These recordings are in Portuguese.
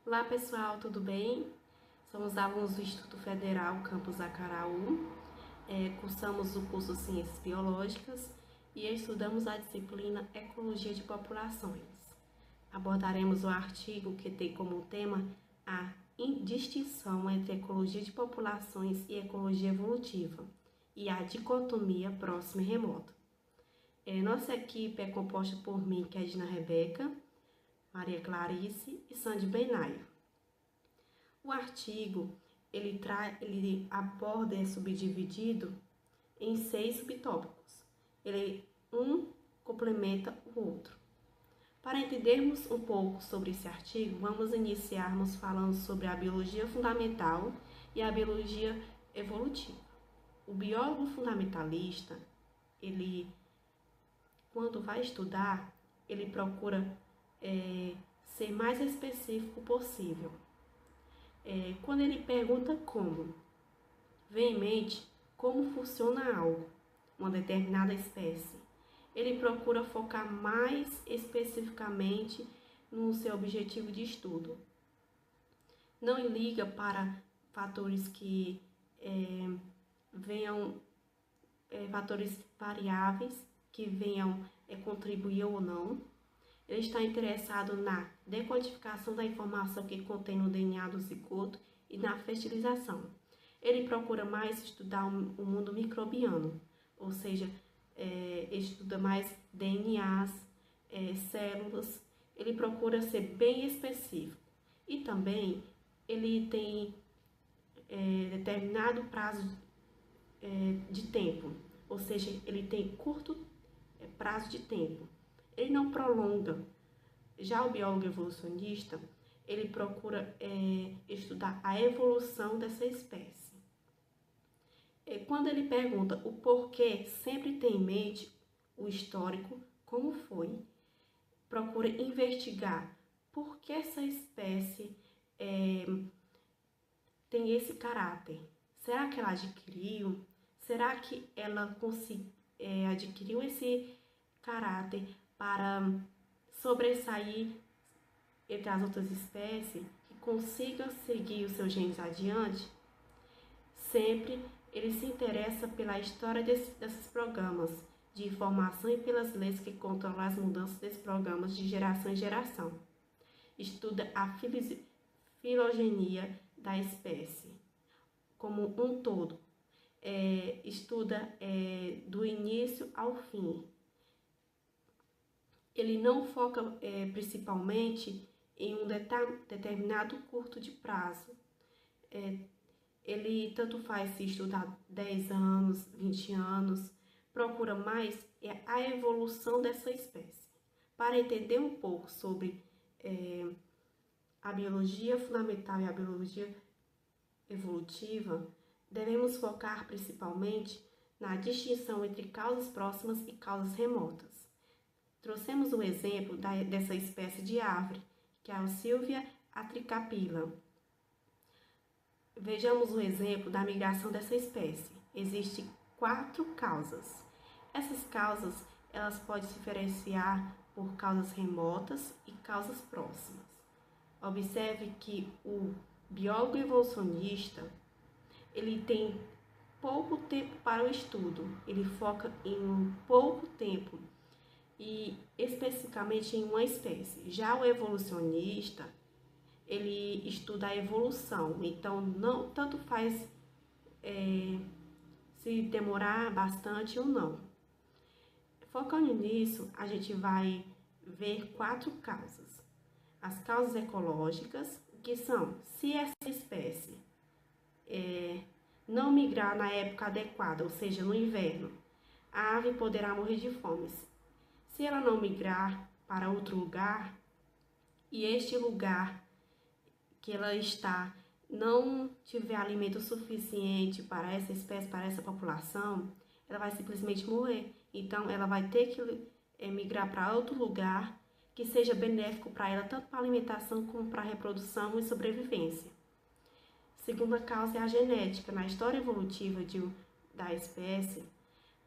Olá pessoal, tudo bem? Somos alunos do Instituto Federal Campus Acaraú, cursamos o curso Ciências Biológicas e estudamos a disciplina Ecologia de Populações. Abordaremos o artigo que tem como tema a distinção entre ecologia de populações e ecologia evolutiva e a dicotomia próxima e remota. Nossa equipe é composta por mim, que é Edna Rebeca, Maria Clarice e Sandy Benaia. O artigo ele aborda e é subdividido em 6 subtópicos. Um complementa o outro. Para entendermos um pouco sobre esse artigo, vamos iniciarmos falando sobre a biologia fundamental e a biologia evolutiva. O biólogo fundamentalista, quando vai estudar, ele procura ser mais específico possível. Quando ele pergunta como, vem em mente como funciona algo, uma determinada espécie. Ele procura focar mais especificamente no seu objetivo de estudo. Não liga para fatores que fatores variáveis que venham contribuir ou não. Ele está interessado na decodificação da informação que contém no DNA do zigoto e na fertilização. Ele procura mais estudar o mundo microbiano, ou seja, estuda mais DNAs, células. Ele procura ser bem específico. E também ele tem determinado prazo de tempo, ou seja, ele tem curto prazo de tempo. Ele não prolonga. Já o biólogo evolucionista, ele procura estudar a evolução dessa espécie. Quando ele pergunta o porquê, sempre tem em mente o histórico, como foi. Procura investigar por que essa espécie tem esse caráter. Será que ela adquiriu? Será que ela adquiriu esse caráter para sobressair entre as outras espécies, que consiga seguir os seus genes adiante? Sempre ele se interessa pela história desses programas de informação e pelas leis que controlam as mudanças desses programas de geração em geração. Estuda a filogenia da espécie como um todo. Estuda do início ao fim. Ele não foca principalmente em um determinado curto de prazo. Ele tanto faz se estudar 10 anos, 20 anos, procura mais a evolução dessa espécie. Para entender um pouco sobre a biologia fundamental e a biologia evolutiva, devemos focar principalmente na distinção entre causas próximas e causas remotas. Trouxemos um exemplo dessa espécie de árvore, que é a Silvia atricapilla. Vejamos um exemplo da migração dessa espécie. Existem 4 causas. Essas causas elas podem se diferenciar por causas remotas e causas próximas. Observe que o biólogo evolucionista ele tem pouco tempo para o estudo, ele foca em pouco tempo e especificamente em uma espécie. Já o evolucionista, ele estuda a evolução, então não tanto faz se demorar bastante ou não. Focando nisso, a gente vai ver 4 causas. As causas ecológicas, que são se essa espécie não migrar na época adequada, ou seja, no inverno, a ave poderá morrer de fome. Se ela não migrar para outro lugar e este lugar que ela está não tiver alimento suficiente para essa espécie, para essa população, ela vai simplesmente morrer. Então, ela vai ter que migrar para outro lugar que seja benéfico para ela, tanto para alimentação como para reprodução e sobrevivência. Segunda causa é a genética. Na história evolutiva da espécie,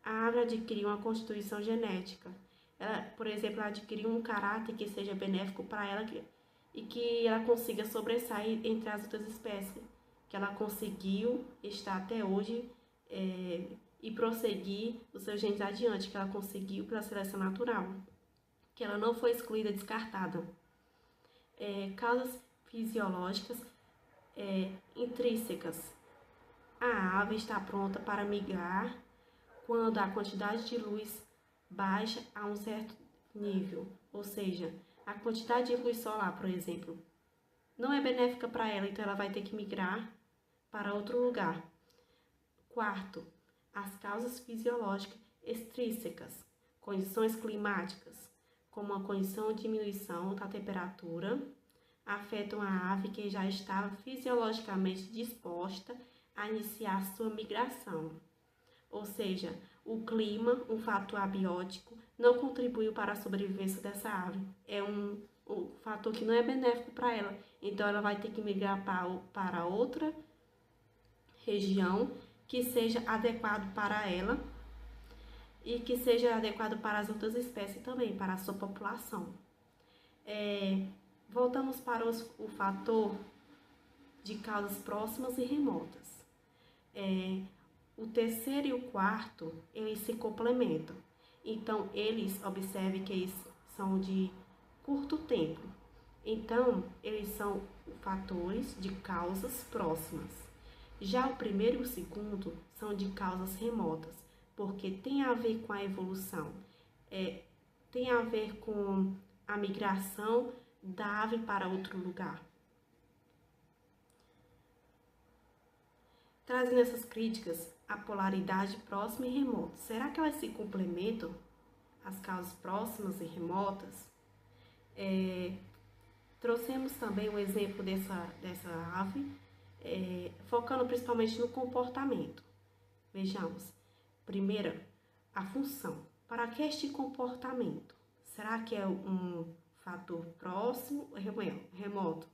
a árvore adquiriu uma constituição genética. Ela, por exemplo, adquiriu um caráter que seja benéfico para ela e que ela consiga sobressair entre as outras espécies, que ela conseguiu estar até hoje e prosseguir os seus genes adiante, que ela conseguiu pela seleção natural, que ela não foi excluída, descartada. Causas fisiológicas intrínsecas. A ave está pronta para migrar quando a quantidade de luz baixa a um certo nível, ou seja, a quantidade de luz solar, por exemplo, não é benéfica para ela, então ela vai ter que migrar para outro lugar. Quarto, as causas fisiológicas extrínsecas, condições climáticas, como a condição de diminuição da temperatura, afetam a ave que já estava fisiologicamente disposta a iniciar sua migração. Ou seja, o clima, um fator abiótico, não contribuiu para a sobrevivência dessa ave. É um fator que não é benéfico para ela. Então, ela vai ter que migrar para outra região que seja adequado para ela e que seja adequado para as outras espécies também, para a sua população. Voltamos para o fator de causas próximas e remotas. O terceiro e o quarto, eles se complementam. Então, observe que eles são de curto tempo. Então, eles são fatores de causas próximas. Já o primeiro e o segundo são de causas remotas, porque tem a ver com a evolução, tem a ver com a migração da ave para outro lugar. Trazendo essas críticas, a polaridade próxima e remota. Será que elas se complementam, as causas próximas e remotas? Trouxemos também um exemplo dessa ave, focando principalmente no comportamento. Vejamos. Primeira, a função. Para que este comportamento? Será que é um fator próximo ou remoto?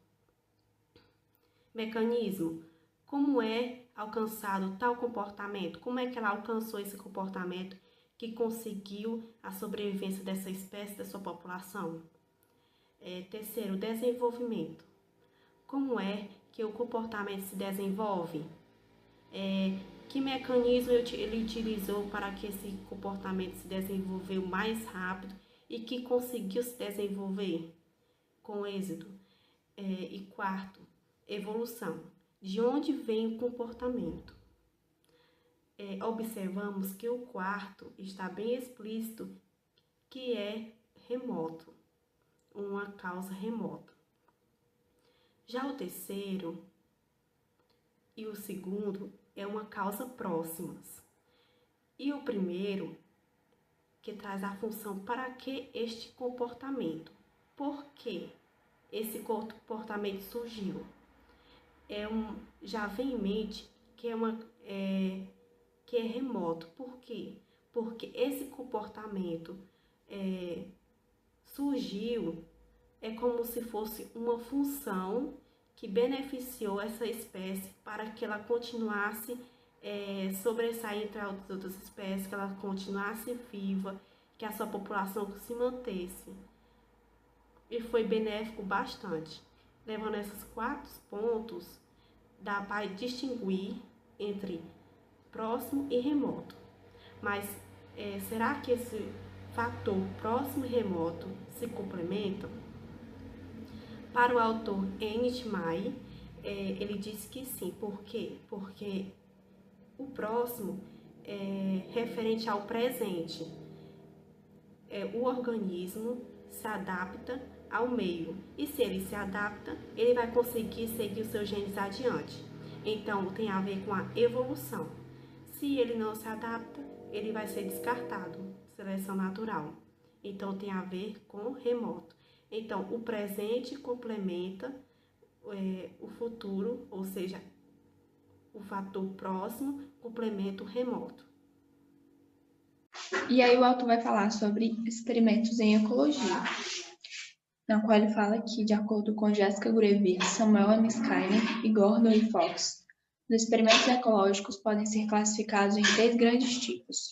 Mecanismo. Como é alcançado tal comportamento? Como é que ela alcançou esse comportamento que conseguiu a sobrevivência dessa espécie, da sua população? Terceiro, desenvolvimento. Como é que o comportamento se desenvolve? Que mecanismo ele utilizou para que esse comportamento se desenvolveu mais rápido e que conseguiu se desenvolver com êxito? E quarto, evolução. De onde vem o comportamento? Observamos que o quarto está bem explícito que é remoto, uma causa remota. Já o terceiro e o segundo é uma causa próximas. E o primeiro, que traz a função para que este comportamento? Por que esse comportamento surgiu? Já vem em mente que que é remoto. Por quê? Porque esse comportamento surgiu, como se fosse uma função que beneficiou essa espécie para que ela continuasse sobressair entre as outras espécies, que ela continuasse viva, que a sua população se mantesse. E foi benéfico bastante. Levando esses 4 pontos, dá para distinguir entre próximo e remoto. Mas será que esse fator próximo e remoto se complementam? Para o autor Ennett May, ele disse que sim. Por quê? Porque o próximo é referente ao presente. O organismo se adapta ao meio. E se ele se adapta, ele vai conseguir seguir os seus genes adiante. Então, tem a ver com a evolução. Se ele não se adapta, ele vai ser descartado, seleção natural. Então, tem a ver com remoto. Então, o presente complementa o futuro, ou seja, o fator próximo complementa o remoto. E aí o autor vai falar sobre experimentos em ecologia, na qual ele fala que, de acordo com Jessica Greville, Samuel M. Skinner e Gordon E. Fox, os experimentos ecológicos podem ser classificados em 3 grandes tipos.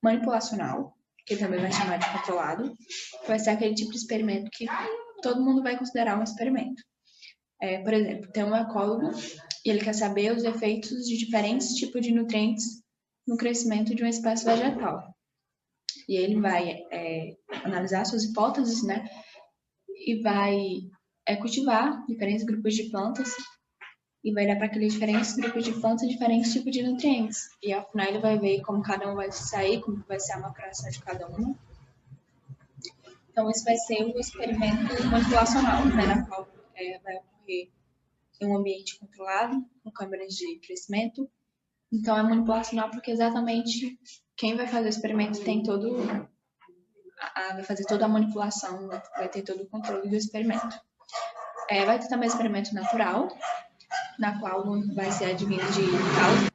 Manipulacional, que também vai chamar de controlado, vai ser aquele tipo de experimento que todo mundo vai considerar um experimento. Por exemplo, tem um ecólogo e ele quer saber os efeitos de diferentes tipos de nutrientes no crescimento de uma espécie vegetal. E ele vai analisar suas hipóteses, né? E vai cultivar diferentes grupos de plantas e vai dar para aqueles diferentes grupos de plantas diferentes tipos de nutrientes. E ao final ele vai ver como cada um vai sair, como vai ser a maturação de cada uma. Então esse vai ser o experimento manipulacional, né, na qual vai ocorrer em um ambiente controlado, com câmeras de crescimento. Então é manipulacional porque exatamente quem vai fazer o experimento tem vai fazer toda a manipulação, vai ter todo o controle do experimento. Vai ter também experimento natural, na qual vai ser advindo de causa.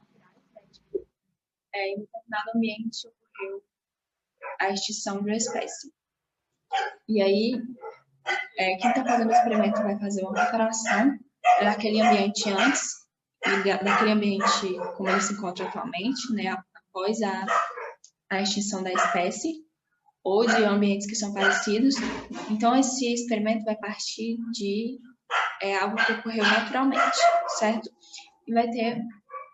Em determinado ambiente ocorreu a extinção de uma espécie. E aí, quem está fazendo o experimento vai fazer uma comparação daquele ambiente antes e daquele ambiente como ele se encontra atualmente, né, após a extinção da espécie, ou de ambientes que são parecidos. Então, esse experimento vai partir de algo que ocorreu naturalmente, certo? E vai ter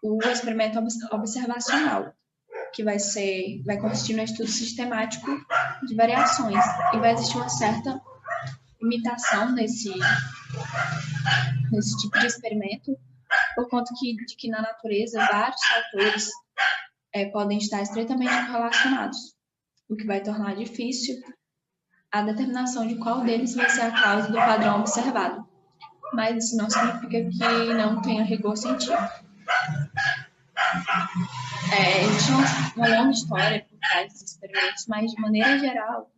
o experimento observacional, que vai consistir no estudo sistemático de variações. E vai existir uma certa limitação nesse tipo de experimento, por conta de que na natureza vários fatores podem estar estreitamente correlacionados, o que vai tornar difícil a determinação de qual deles vai ser a causa do padrão observado. Mas isso não significa que não tenha rigor científico. Existe uma longa história por trás desses experimentos, mas de maneira geral,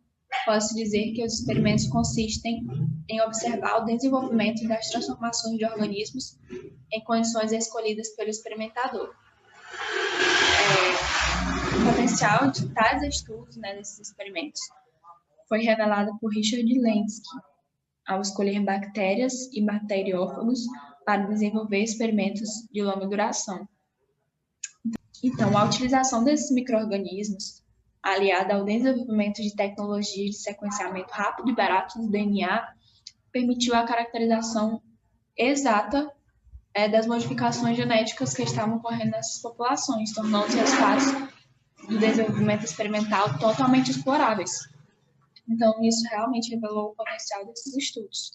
posso dizer que os experimentos consistem em observar o desenvolvimento das transformações de organismos em condições escolhidas pelo experimentador. O potencial de tais estudos, né, desses experimentos foi revelado por Richard Lenski ao escolher bactérias e bacteriófagos para desenvolver experimentos de longa duração. Então, a utilização desses micro-organismos, aliada ao desenvolvimento de tecnologias de sequenciamento rápido e barato do DNA, permitiu a caracterização exata das modificações genéticas que estavam ocorrendo nessas populações, tornando os resultados do desenvolvimento experimental totalmente exploráveis. Então, isso realmente revelou o potencial desses estudos.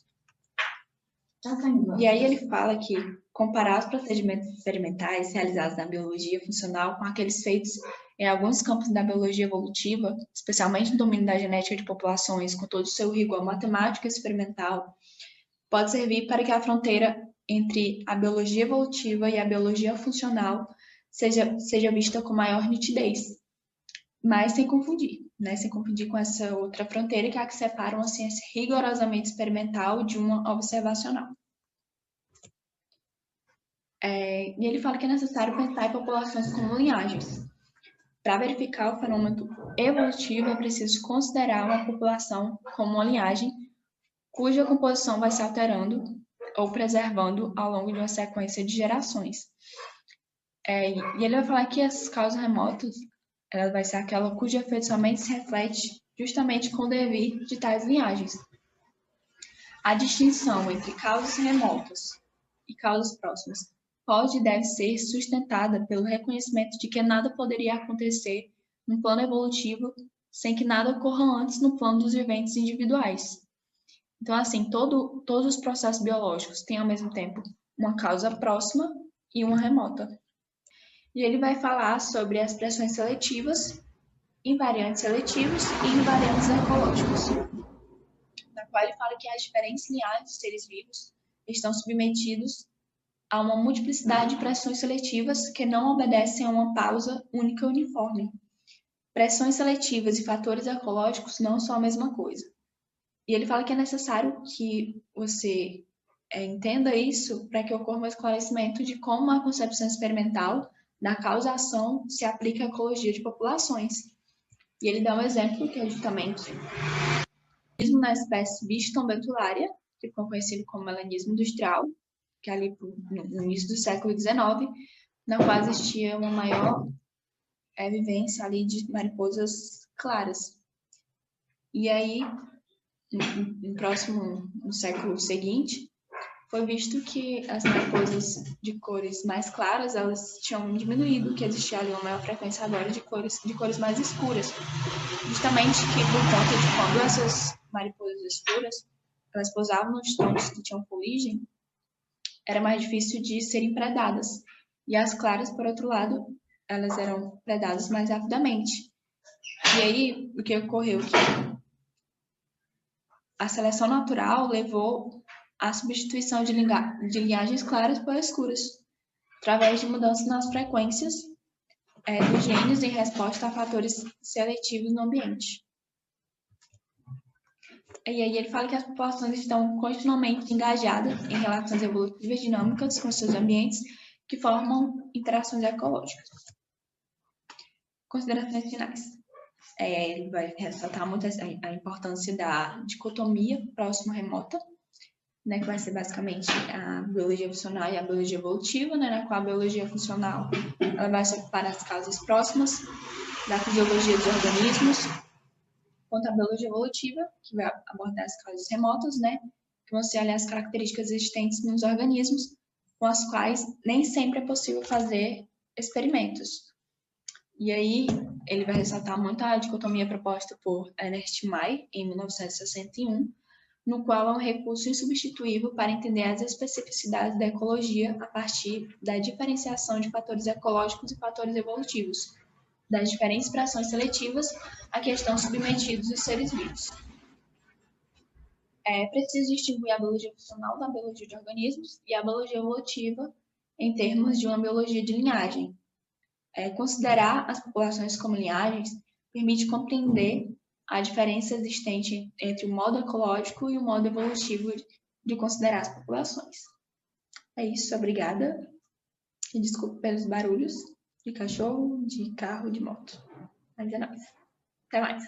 E aí ele fala que comparar os procedimentos experimentais realizados na biologia funcional com aqueles feitos em alguns campos da biologia evolutiva, especialmente no domínio da genética de populações, com todo o seu rigor matemático e experimental, pode servir para que a fronteira entre a biologia evolutiva e a biologia funcional seja vista com maior nitidez, mas sem confundir, né? Sem confundir com essa outra fronteira, que é a que separa uma ciência rigorosamente experimental de uma observacional. E ele fala que é necessário pensar em populações como linhagens. Para verificar o fenômeno evolutivo, é preciso considerar uma população como uma linhagem cuja composição vai se alterando ou preservando ao longo de uma sequência de gerações. E ele vai falar que essas causas remotas, ela vai ser aquela cujo efeito somente se reflete justamente com o devir de tais linhagens. A distinção entre causas remotas e causas próximas pode e deve ser sustentada pelo reconhecimento de que nada poderia acontecer no plano evolutivo sem que nada ocorra antes no plano dos viventes individuais. Então, assim, todos os processos biológicos têm, ao mesmo tempo, uma causa próxima e uma remota. E ele vai falar sobre as pressões seletivas, invariantes seletivos e invariantes ecológicos, na qual ele fala que as diferentes linhagens de seres vivos estão submetidos a uma multiplicidade de pressões seletivas que não obedecem a uma pausa única e uniforme. Pressões seletivas e fatores ecológicos não são a mesma coisa. E ele fala que é necessário que você entenda isso para que ocorra um esclarecimento de como a concepção experimental da causação se aplica à ecologia de populações. E ele dá um exemplo que é justamente o na espécie Bichton betulária, que ficou conhecido como melanismo industrial, que é ali no início do século XIX, na qual existia uma maior vivência ali de mariposas claras. E aí no século seguinte, foi visto que as mariposas de cores mais claras, elas tinham diminuído, que existia ali uma maior frequência agora de cores mais escuras. Justamente que por conta de quando essas mariposas escuras, elas pousavam nos tons que tinham fuligem, era mais difícil de serem predadas. E as claras, por outro lado, elas eram predadas mais rapidamente. E aí, o que ocorreu? Que a seleção natural levou à substituição de linhagens claras por escuras, através de mudanças nas frequências dos genes em resposta a fatores seletivos no ambiente. E aí ele fala que as populações estão continuamente engajadas em relações evolutivas dinâmicas com seus ambientes que formam interações ecológicas. Considerações finais. Ele vai ressaltar muito a importância da dicotomia próximo-remota, né, que vai ser basicamente a biologia funcional e a biologia evolutiva, né, na qual a biologia funcional ela vai se ocupar das causas próximas da fisiologia dos organismos, quanto à biologia evolutiva, que vai abordar as causas remotas, né, que vão ser ali as características existentes nos organismos, com as quais nem sempre é possível fazer experimentos. E aí ele vai ressaltar muito a dicotomia proposta por Ernest May, em 1961, no qual é um recurso insubstituível para entender as especificidades da ecologia a partir da diferenciação de fatores ecológicos e fatores evolutivos, das diferentes pressões seletivas a que estão submetidos os seres vivos. É preciso distinguir a biologia funcional da biologia de organismos e a biologia evolutiva em termos de uma biologia de linhagem. Considerar as populações como linhagens permite compreender a diferença existente entre o modo ecológico e o modo evolutivo de considerar as populações. É isso, obrigada. E desculpe pelos barulhos de cachorro, de carro, de moto. Mas é nóis. Até mais.